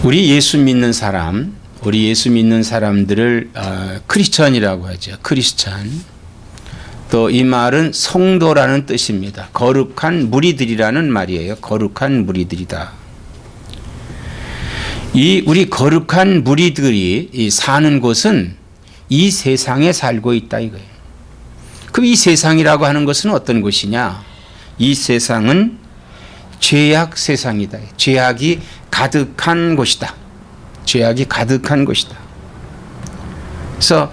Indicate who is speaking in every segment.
Speaker 1: 우리 예수 믿는 사람들을 크리스천이라고 하죠. 크리스천. 또 이 말은 성도라는 뜻입니다. 거룩한 무리들이라는 말이에요. 거룩한 무리들이다. 우리 거룩한 무리들이 사는 곳은 이 세상에 살고 있다 이거예요. 그럼 이 세상이라고 하는 것은 어떤 곳이냐? 이 세상은 죄악 세상이다. 죄악이 가득한 곳이다. 죄악이 가득한 곳이다. 그래서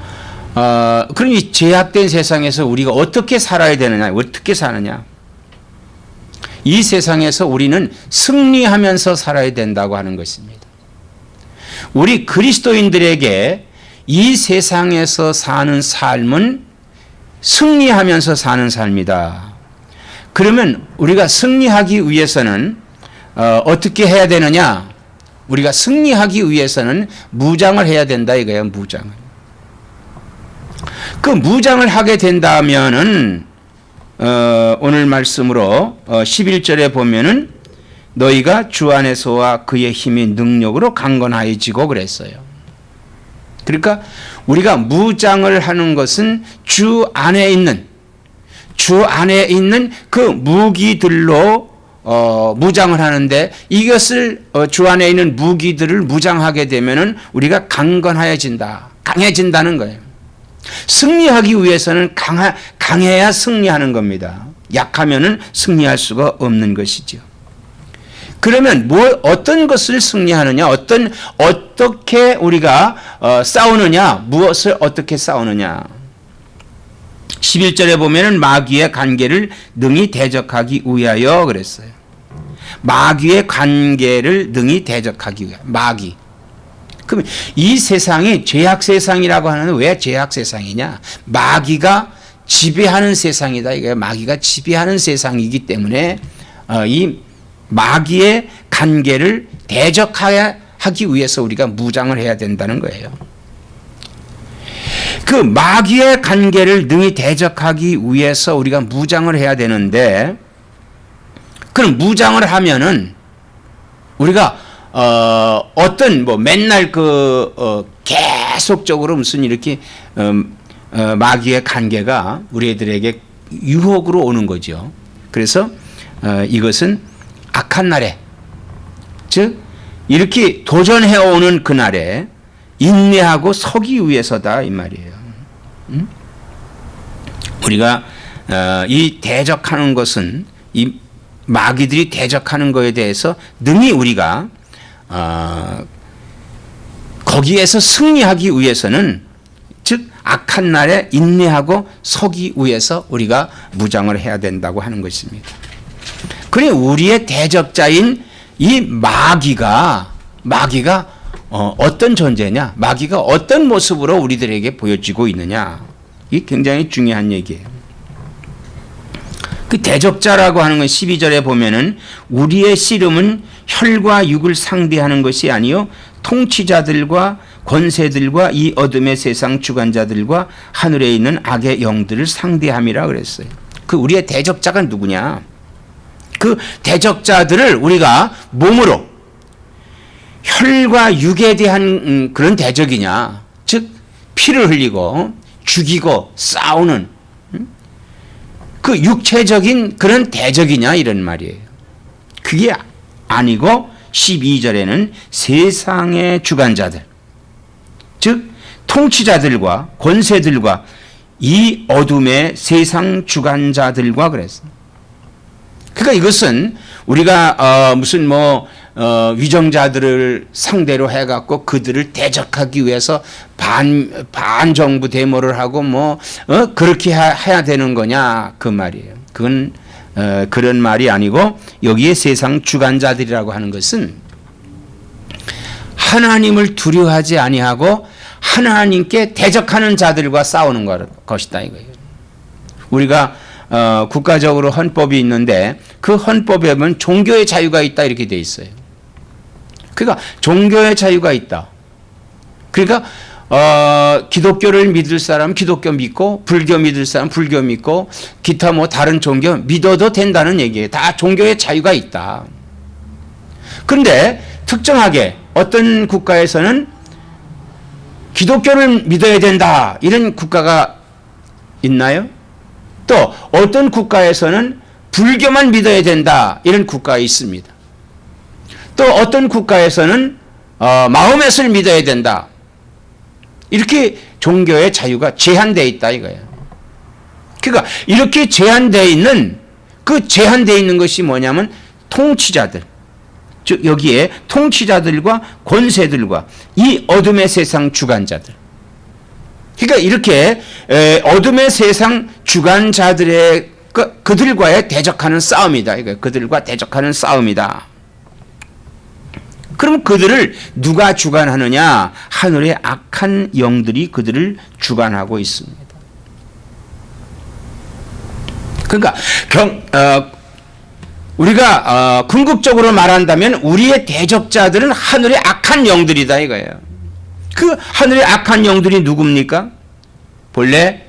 Speaker 1: 그럼 이 죄악된 세상에서 우리가 어떻게 살아야 되느냐? 어떻게 사느냐? 이 세상에서 우리는 승리하면서 살아야 된다고 하는 것입니다. 우리 그리스도인들에게 이 세상에서 사는 삶은 승리하면서 사는 삶이다. 그러면 우리가 승리하기 위해서는 어떻게 해야 되느냐? 우리가 승리하기 위해서는 무장을 해야 된다 이거예요. 무장을. 그 무장을 하게 된다면은 오늘 말씀으로 11절에 보면은 너희가 주 안에서와 그의 힘의 능력으로 강건하여지고 그랬어요. 그러니까 우리가 무장을 하는 것은 주 안에 있는 그 무기들로 무장을 하는데 이것을 주 안에 있는 무기들을 무장하게 되면은 우리가 강해진다는 거예요. 승리하기 위해서는 강해야 승리하는 겁니다. 약하면은 승리할 수가 없는 것이죠. 그러면 어떤 것을 승리하느냐? 어떻게 우리가 싸우느냐? 무엇을 어떻게 싸우느냐? 11절에 보면은 마귀의 관계를 능히 대적하기 위하여 그랬어요. 마귀의 관계를 능히 대적하기 위하여. 마귀. 그러면 이 세상이 죄악 세상이라고 하는 왜 죄악 세상이냐? 마귀가 지배하는 세상이다. 이게 마귀가 지배하는 세상이기 때문에 이 마귀의 관계를 대적하기 위해서 우리가 무장을 해야 된다는 거예요. 그 마귀의 관계를 능히 대적하기 위해서 우리가 무장을 해야 되는데, 그럼 무장을 하면은 우리가 맨날 계속적으로 무슨 이렇게 마귀의 관계가 우리들에게 유혹으로 오는 거죠. 그래서 이것은 악한 날에, 즉 이렇게 도전해 오는 그날에 인내하고 서기 위해서다 이 말이에요. 우리가 이 대적하는 것은 이 마귀들이 대적하는 것에 대해서 능히 우리가 거기에서 승리하기 위해서는, 즉 악한 날에 인내하고 서기 위해서 우리가 무장을 해야 된다고 하는 것입니다. 그래 우리의 대적자인 이 마귀가 어떤 존재냐? 마귀가 어떤 모습으로 우리들에게 보여지고 있느냐? 이게 굉장히 중요한 얘기예요. 그 대적자라고 하는 건 12절에 보면은 우리의 씨름은 혈과 육을 상대하는 것이 아니요 통치자들과 권세들과 이 어둠의 세상 주관자들과 하늘에 있는 악의 영들을 상대함이라 그랬어요. 그 우리의 대적자가 누구냐? 그 대적자들을 우리가 몸으로, 혈과 육에 대한 그런 대적이냐? 즉 피를 흘리고 죽이고 싸우는 그 육체적인 그런 대적이냐 이런 말이에요. 그게 아니고 12절에는 세상의 주관자들, 즉 통치자들과 권세들과 이 어둠의 세상 주관자들과 그랬어요. 그러니까 이것은 우리가 위정자들을 상대로 해갖고 그들을 대적하기 위해서 반정부 데모를 하고 그렇게 해야 되는 거냐 그 말이에요. 그건 그런 말이 아니고 여기에 세상 주관자들이라고 하는 것은 하나님을 두려워하지 아니하고 하나님께 대적하는 자들과 싸우는 것이다 이거예요. 우리가 국가적으로 헌법이 있는데 그 헌법에 보면 종교의 자유가 있다 이렇게 돼 있어요. 그러니까 종교의 자유가 있다. 그러니까 기독교를 믿을 사람 기독교 믿고 불교 믿을 사람 불교 믿고 기타 다른 종교 믿어도 된다는 얘기예요. 다 종교의 자유가 있다. 그런데 특정하게 어떤 국가에서는 기독교를 믿어야 된다 이런 국가가 있나요? 또 어떤 국가에서는 불교만 믿어야 된다 이런 국가가 있습니다. 또 어떤 국가에서는 마호멧을 믿어야 된다 이렇게 종교의 자유가 제한되어 있다 이거예요. 그러니까 이렇게 제한되어 있는 그 제한되어 있는 것이 뭐냐면 통치자들, 즉 여기에 통치자들과 권세들과 이 어둠의 세상 주관자들. 그러니까 이렇게 어둠의 세상 주관자들의 그들과의 대적하는 싸움이다. 이거 그들과 대적하는 싸움이다. 그럼 그들을 누가 주관하느냐? 하늘의 악한 영들이 그들을 주관하고 있습니다. 그러니까 우리가 궁극적으로 말한다면 우리의 대적자들은 하늘의 악한 영들이다 이거예요. 그 하늘의 악한 영들이 누굽니까? 본래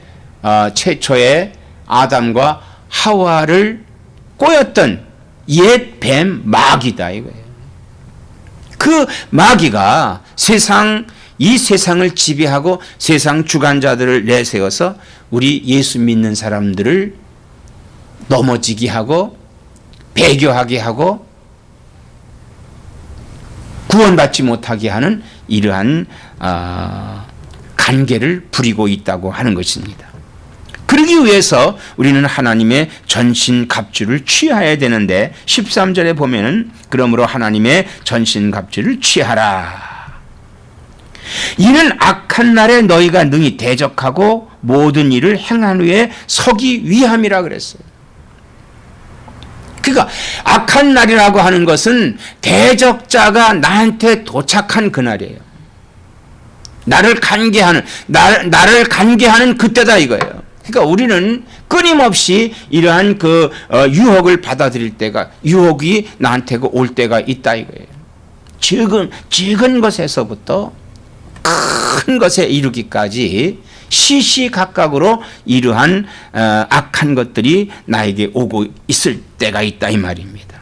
Speaker 1: 최초의 아담과 하와를 꼬였던 옛 뱀 마귀다 이거예요. 그 마귀가 이 세상을 지배하고 세상 주관자들을 내세워서 우리 예수 믿는 사람들을 넘어지게 하고 배교하게 하고 구원받지 못하게 하는 이러한 간계를 부리고 있다고 하는 것입니다. 그러기 위해서 우리는 하나님의 전신갑주를 취해야 되는데 13절에 보면은 그러므로 하나님의 전신갑주를 취하라. 이는 악한 날에 너희가 능히 대적하고 모든 일을 행한 후에 서기 위함이라 그랬어요. 그러니까 악한 날이라고 하는 것은 대적자가 나한테 도착한 그날이에요. 나를 간계하는 그때다 이거예요. 그러니까 우리는 끊임없이 이러한 유혹을 받아들일 때가, 유혹이 나한테 올 때가 있다 이거예요. 적은 것에서부터 큰 것에 이르기까지 시시각각으로 이러한 악한 것들이 나에게 오고 있을 때가 있다 이 말입니다.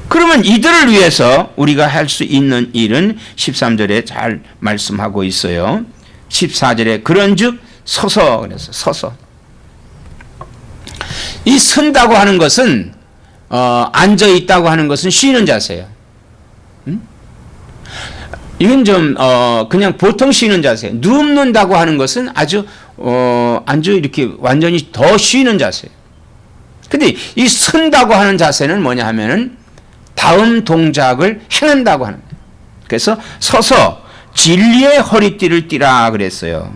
Speaker 1: 그러면 이들을 위해서 우리가 할 수 있는 일은 13절에 잘 말씀하고 있어요. 14절에 그런즉 서서 그래서 서서. 이 선다고 하는 것은 앉아 있다고 하는 것은 쉬는 자세예요. 이건 좀 그냥 보통 쉬는 자세예요. 눕는다고 하는 것은 아주 이렇게 완전히 더 쉬는 자세예요. 근데 이 선다고 하는 자세는 뭐냐 하면은 다음 동작을 행한다고 하는 거예요. 그래서 서서 진리의 허리띠를 띠라 그랬어요.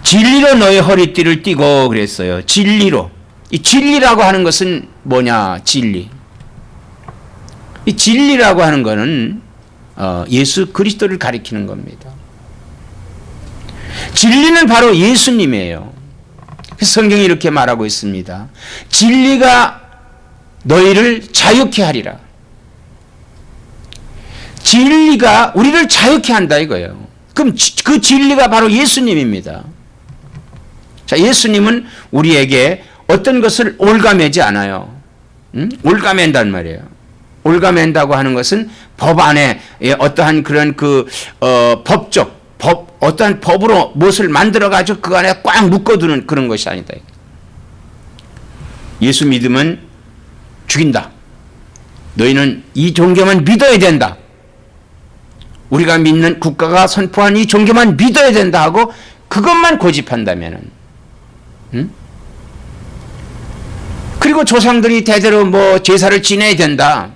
Speaker 1: 진리로 너의 허리띠를 띠고 그랬어요. 진리로. 이 진리라고 하는 것은 뭐냐? 진리. 이 진리라고 하는 것은 예수 그리스도를 가리키는 겁니다. 진리는 바로 예수님이에요. 성경이 이렇게 말하고 있습니다. 진리가 너희를 자유케 하리라. 진리가 우리를 자유케 한다 이거예요. 그럼 그 진리가 바로 예수님입니다. 자, 예수님은 우리에게 어떤 것을 올가매지 않아요. 올가맨단 말이에요. 올가맨다고 하는 것은 법 안에 어떠한 그런 어떠한 법으로 무엇을 만들어가지고 그 안에 꽉 묶어두는 그런 것이 아니다. 예수 믿으면 죽인다. 너희는 이 종교만 믿어야 된다. 우리가 믿는 국가가 선포한 이 종교만 믿어야 된다 하고 그것만 고집한다면은, 그리고 조상들이 대대로 제사를 지내야 된다.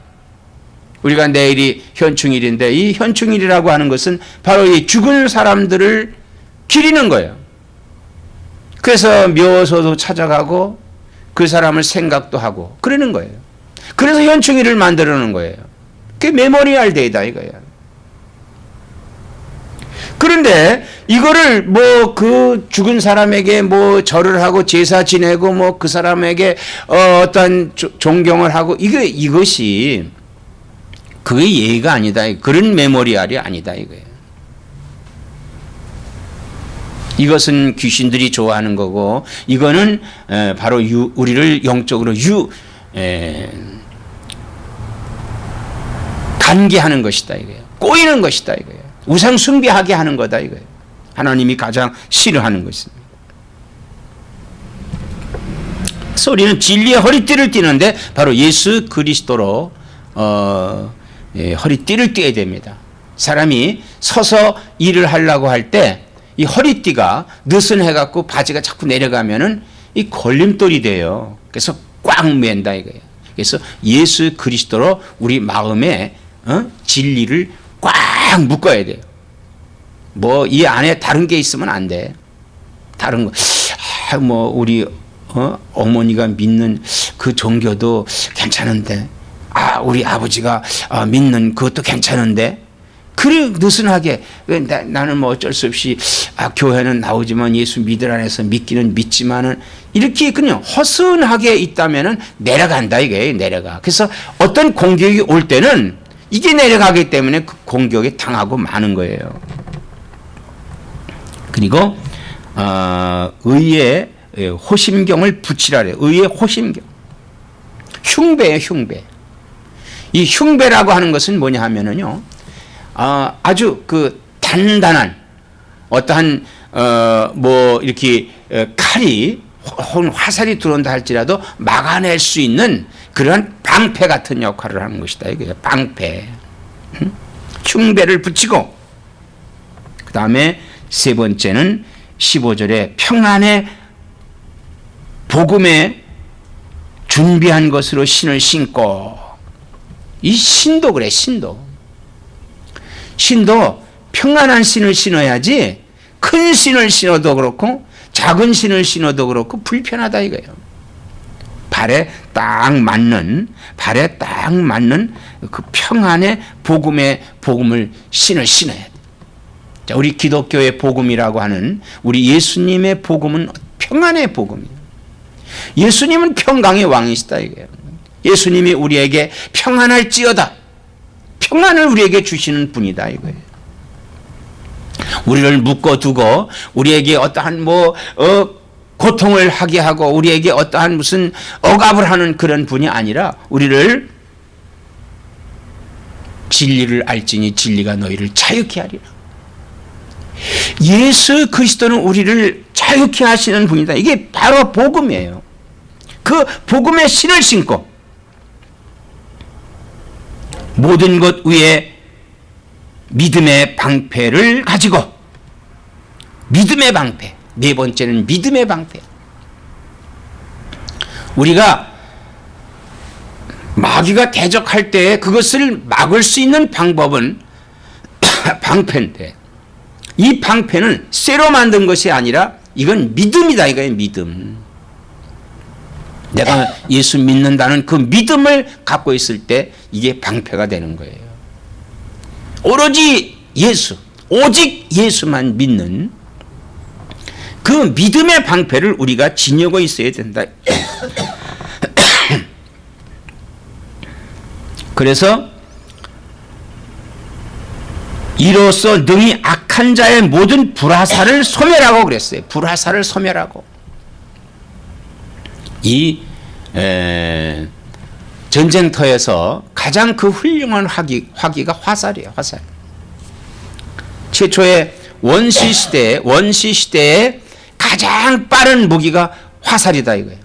Speaker 1: 우리가 내일이 현충일인데 이 현충일이라고 하는 것은 바로 이 죽은 사람들을 기리는 거예요. 그래서 묘소도 찾아가고 그 사람을 생각도 하고 그러는 거예요. 그래서 현충일을 만들어 놓은 거예요. 그게 메모리얼 데이다 이거예요. 그런데 이거를 그 죽은 사람에게 절을 하고 제사 지내고 그 사람에게 어떤 존경을 하고 이것이 그게 예의가 아니다. 그런 메모리얼이 아니다 이거예요. 이것은 귀신들이 좋아하는 거고 이거는 바로 우리를 영적으로 관계하는 것이다 이거예요. 꼬이는 것이다 이거예요. 우상 숭배하게 하는 거다 이거예요. 하나님이 가장 싫어하는 것입니다. 그래서 우리는 진리의 허리띠를 띠는데 바로 예수 그리스도로 허리띠를 띠어야 됩니다. 사람이 서서 일을 하려고 할 때 이 허리띠가 느슨해갖고 바지가 자꾸 내려가면은 이 걸림돌이 돼요. 그래서 꽉 맨다 이거예요. 그래서 예수 그리스도로 우리 마음에 진리를 꽉 묶어야 돼요. 뭐 이 안에 다른 게 있으면 안 돼. 다른 거, 뭐 우리 어머니가 믿는 그 종교도 괜찮은데, 우리 아버지가 믿는 그것도 괜찮은데, 그래 느슨하게 나는 뭐 어쩔 수 없이 교회는 나오지만 예수 믿을 안에서 믿기는 믿지만은 이렇게 그냥 허슨하게 있다면은 내려간다 이게 내려가. 그래서 어떤 공격이 올 때는 이게 내려가기 때문에 그 공격에 당하고 마는 거예요. 그리고 의의 호심경을 붙이라래. 의의 호심경. 흉배예요, 흉배. 이 흉배라고 하는 것은 뭐냐 하면은요, 아주 그 단단한 어떠한 뭐 이렇게 칼이 화살이 들어온다 할지라도 막아낼 수 있는 그러한 방패 같은 역할을 하는 것이다. 이게 방패. 흉배를 붙이고, 그 다음에 세 번째는 15절에 평안의 복음에 준비한 것으로 신을 신고. 이 신도 그래, 신도. 신도 평안한 신을 신어야지 큰 신을 신어도 그렇고 작은 신을 신어도 그렇고 불편하다 이거예요. 발에 딱 맞는 그 평안의 복음을 신을 신어야 돼. 자, 우리 기독교의 복음이라고 하는 우리 예수님의 복음은 평안의 복음이에요. 예수님은 평강의 왕이시다 이거예요. 예수님이 우리에게 평안할지어다. 평안을 우리에게 주시는 분이다 이거예요. 우리를 묶어두고 우리에게 어떠한 고통을 하게 하고 우리에게 어떠한 무슨 억압을 하는 그런 분이 아니라 우리를 진리를 알지니 진리가 너희를 자유케 하리라. 예수 그리스도는 우리를 자유케 하시는 분이다. 이게 바로 복음이에요. 그 복음의 신을 신고 모든 것 위에 믿음의 방패를 가지고, 믿음의 방패. 네 번째는 믿음의 방패. 우리가 마귀가 대적할 때 그것을 막을 수 있는 방법은 방패인데, 이 방패는 쇠로 만든 것이 아니라 이건 믿음이다 이거예요. 믿음. 내가 예수 믿는다는 그 믿음을 갖고 있을 때 이게 방패가 되는 거예요. 오로지 예수, 오직 예수만 믿는 그 믿음의 방패를 우리가 지니고 있어야 된다. 그래서 이로써 능히 악한 자의 모든 불화살을 소멸하고 그랬어요. 불화살을 소멸하고. 이 전쟁터에서 가장 그 훌륭한 화기가 화살이에요. 화살. 최초의 원시 시대에 가장 빠른 무기가 화살이다 이거예요.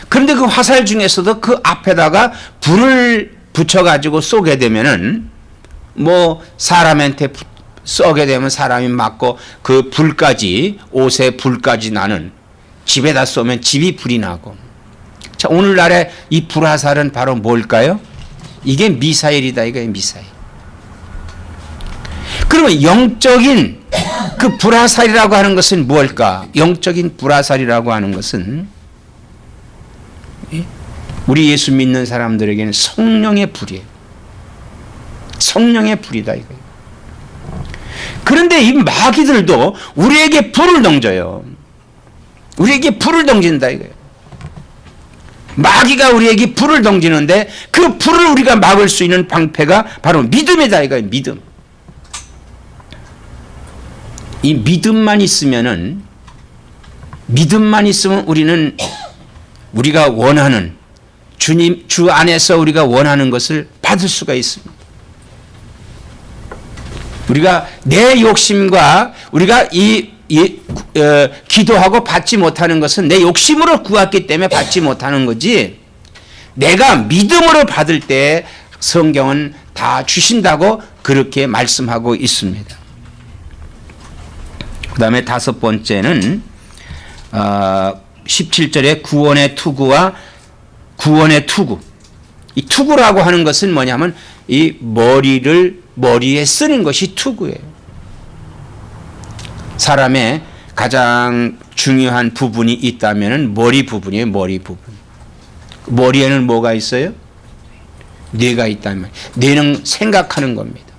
Speaker 1: 그런데 그 화살 중에서도 그 앞에다가 불을 붙여가지고 쏘게 되면은 뭐 사람한테 쏘게 되면 사람이 맞고 그 불까지 옷에 불까지 나는, 집에다 쏘면 집이 불이 나고. 자, 오늘날의 이 불화살은 바로 뭘까요? 이게 미사일이다 이거예요. 미사일. 그러면 영적인 그 불화살이라고 하는 것은 무엇일까? 영적인 불화살이라고 하는 것은 우리 예수 믿는 사람들에게는 성령의 불이에요. 성령의 불이다 이거예요. 그런데 이 마귀들도 우리에게 불을 던져요. 우리에게 불을 던진다 이거예요. 마귀가 우리에게 불을 던지는데 그 불을 우리가 막을 수 있는 방패가 바로 믿음이다 이거예요. 믿음. 이 믿음만 있으면 우리는 우리가 원하는 주 안에서 우리가 원하는 것을 받을 수가 있습니다. 우리가 내 욕심과 우리가 기도하고 받지 못하는 것은 내 욕심으로 구했기 때문에 받지 못하는 거지, 내가 믿음으로 받을 때 성경은 다 주신다고 그렇게 말씀하고 있습니다. 그 다음에 다섯 번째는 17절에 구원의 투구와 구원의 투구. 이 투구라고 하는 것은 뭐냐면 이 머리에 쓰는 것이 투구예요. 사람의 가장 중요한 부분이 있다면 머리 부분이에요. 머리 부분. 머리에는 뭐가 있어요? 뇌가 있다면 뇌는 생각하는 겁니다.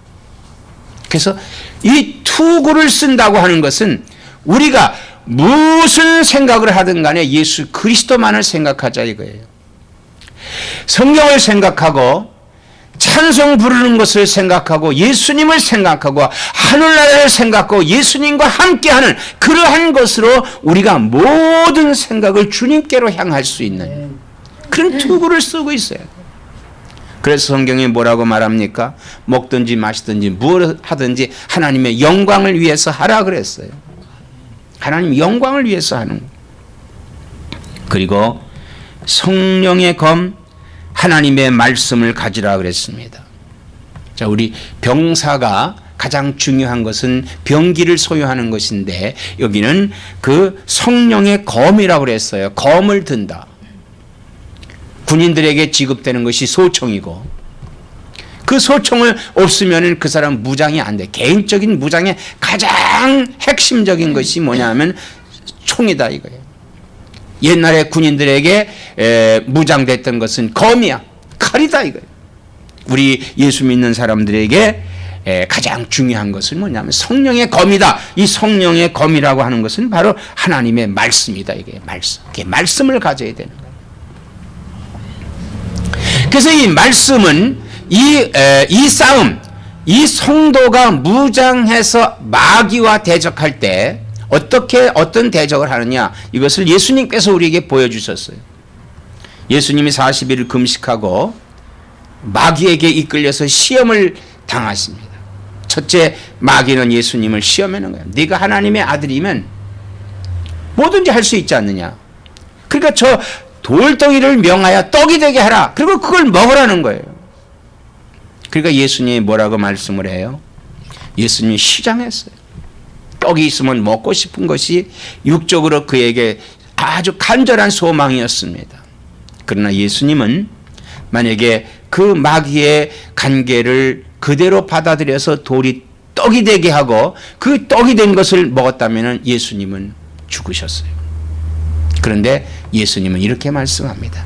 Speaker 1: 그래서 이 투구를 쓴다고 하는 것은 우리가 무슨 생각을 하든 간에 예수 그리스도만을 생각하자 이거예요. 성경을 생각하고 찬송 부르는 것을 생각하고 예수님을 생각하고 하늘나라를 생각하고 예수님과 함께하는 그러한 것으로 우리가 모든 생각을 주님께로 향할 수 있는 그런 투구를 쓰고 있어요. 그래서 성경이 뭐라고 말합니까? 먹든지 마시든지 무엇을 하든지 하나님의 영광을 위해서 하라 그랬어요. 하나님 영광을 위해서 하는 거. 그리고 성령의 검 하나님의 말씀을 가지라 그랬습니다. 자, 우리 병사가 가장 중요한 것은 병기를 소유하는 것인데 여기는 그 성령의 검이라고 그랬어요. 검을 든다. 군인들에게 지급되는 것이 소총이고 그 소총을 없으면 그 사람 무장이 안 돼. 개인적인 무장의 가장 핵심적인 것이 뭐냐면 총이다 이거예요. 옛날에 군인들에게 무장됐던 것은 검이야. 칼이다 이거예요. 우리 예수 믿는 사람들에게 가장 중요한 것은 뭐냐면 성령의 검이다. 이 성령의 검이라고 하는 것은 바로 하나님의 말씀이다. 이게 말씀. 이게 말씀을 가져야 되는 거예요. 그래서 이 말씀은 이 싸움, 이 성도가 무장해서 마귀와 대적할 때 어떤 대적을 하느냐, 이것을 예수님께서 우리에게 보여주셨어요. 예수님이 40일을 금식하고 마귀에게 이끌려서 시험을 당하십니다. 첫째, 마귀는 예수님을 시험하는 거예요. 네가 하나님의 아들이면 뭐든지 할 수 있지 않느냐. 그러니까 저 돌덩이를 명하여 떡이 되게 하라. 그리고 그걸 먹으라는 거예요. 그러니까 예수님이 뭐라고 말씀을 해요? 예수님이 시장했어요. 떡이 있으면 먹고 싶은 것이 육적으로 그에게 아주 간절한 소망이었습니다. 그러나 예수님은 만약에 그 마귀의 간계를 그대로 받아들여서 돌이 떡이 되게 하고 그 떡이 된 것을 먹었다면 예수님은 죽으셨어요. 그런데 예수님은 이렇게 말씀합니다.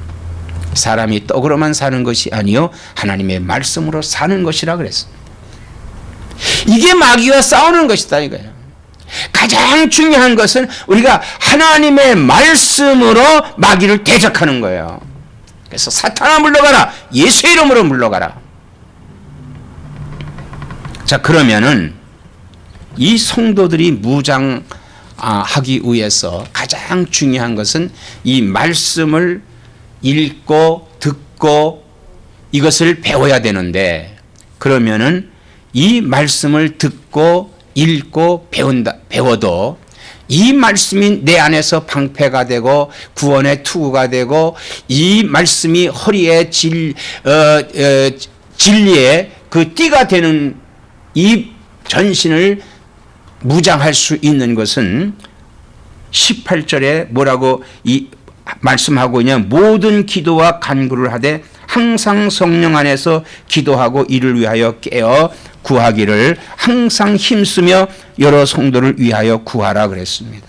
Speaker 1: 사람이 떡으로만 사는 것이 아니요 하나님의 말씀으로 사는 것이라 그랬습니다. 이게 마귀와 싸우는 것이다 이거예요. 가장 중요한 것은 우리가 하나님의 말씀으로 마귀를 대적하는 거예요. 그래서 사탄아 물러가라. 예수의 이름으로 물러가라. 자, 그러면은 이 성도들이 무장하기 위해서 가장 중요한 것은 이 말씀을 읽고 듣고 이것을 배워야 되는데, 그러면은 이 말씀을 듣고 읽고 배워도 이 말씀이 내 안에서 방패가 되고 구원의 투구가 되고 이 말씀이 허리에 진리의 그 띠가 되는 이 전신을 무장할 수 있는 것은 18절에 뭐라고 말씀하고 있냐. 모든 기도와 간구를 하되 항상 성령 안에서 기도하고 이를 위하여 깨어 구하기를 항상 힘쓰며 여러 성도를 위하여 구하라 그랬습니다.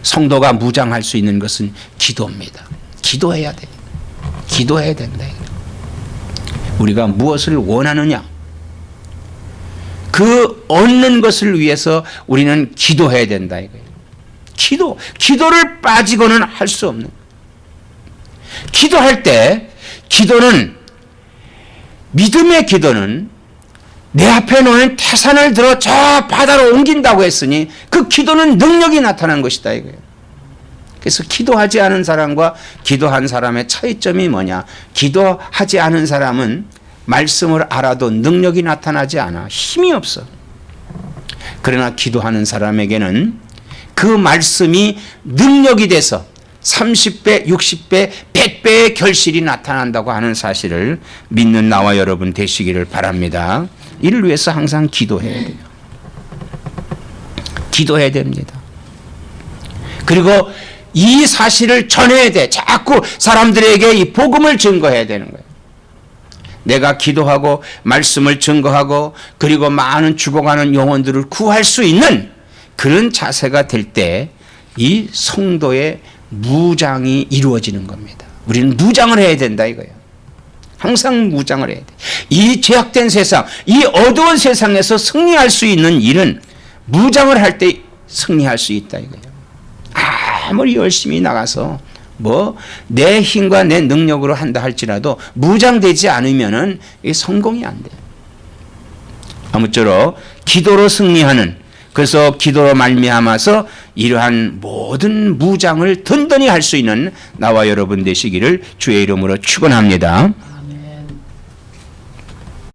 Speaker 1: 성도가 무장할 수 있는 것은 기도입니다. 기도해야 돼. 기도해야 된다. 우리가 무엇을 원하느냐, 그 얻는 것을 위해서 우리는 기도해야 된다 이거예요. 기도를 빠지고는 할 수 없는. 기도할 때 믿음의 기도는 내 앞에 놓인 태산을 들어 저 바다로 옮긴다고 했으니 그 기도는 능력이 나타난 것이다 이거예요. 그래서 기도하지 않은 사람과 기도한 사람의 차이점이 뭐냐? 기도하지 않은 사람은 말씀을 알아도 능력이 나타나지 않아. 힘이 없어. 그러나 기도하는 사람에게는 그 말씀이 능력이 돼서 30배, 60배, 100배의 결실이 나타난다고 하는 사실을 믿는 나와 여러분 되시기를 바랍니다. 이를 위해서 항상 기도해야 돼요. 기도해야 됩니다. 그리고 이 사실을 전해야 돼. 자꾸 사람들에게 이 복음을 증거해야 되는 거예요. 내가 기도하고 말씀을 증거하고 그리고 많은 죽어가는 영혼들을 구할 수 있는 그런 자세가 될 때 이 성도의 무장이 이루어지는 겁니다. 우리는 무장을 해야 된다 이거예요. 항상 무장을 해야 돼. 이 죄악된 세상, 이 어두운 세상에서 승리할 수 있는 일은 무장을 할 때 승리할 수 있다 이거예요. 아무리 열심히 나가서 뭐 내 힘과 내 능력으로 한다 할지라도 무장되지 않으면은 이게 성공이 안 돼. 아무쪼록 기도로 승리하는, 그래서 기도로 말미암아서 이러한 모든 무장을 든든히 할 수 있는 나와 여러분 되시기를 주의 이름으로 축원합니다.